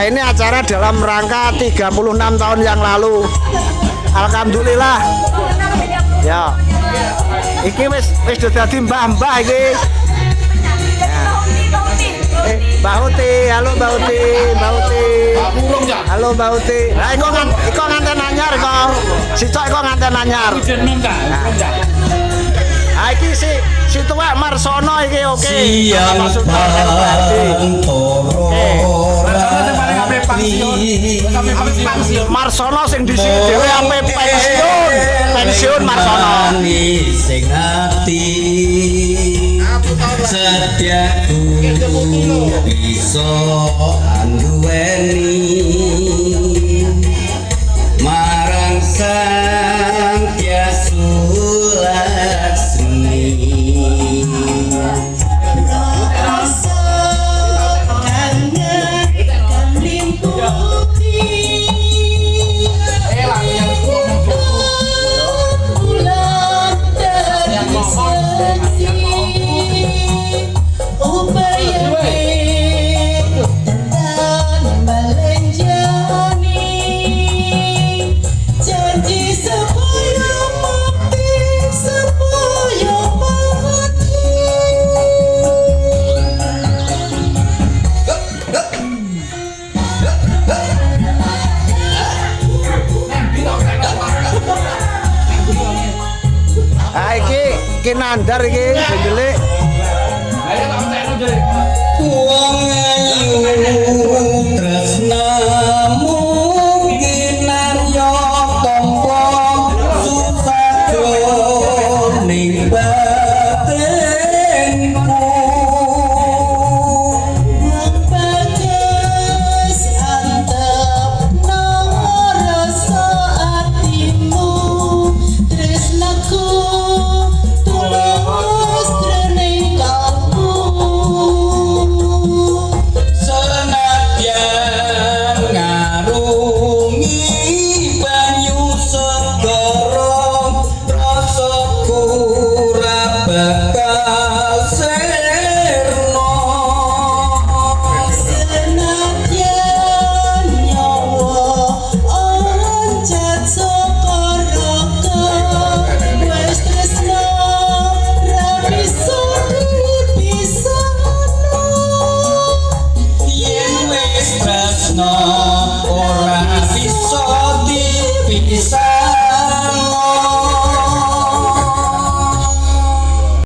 ini acara dalam rangka 36 tahun yang lalu. Alhamdulillah. Ya. Iki wis dadi mbah-mbah iki. Mbak Uti, halo Mbak Uti, Mbak Uti. Halo Mbak Uti. Lah iko nganten anyar kok. Sicok iko nganten anyar. Ha iki si tuwek Marsono iki oke. Siang Marsono sing di sini dhewe ape pensiun Marsono. Sing ati setiaku bisa anduweni marang Sang Hyang Laksmi. Nandar iki jendelik. Wong ayu tresnamu kinarya tampa susah ning batinku. Wong bagus antep nang rasa atimu tresnaku. No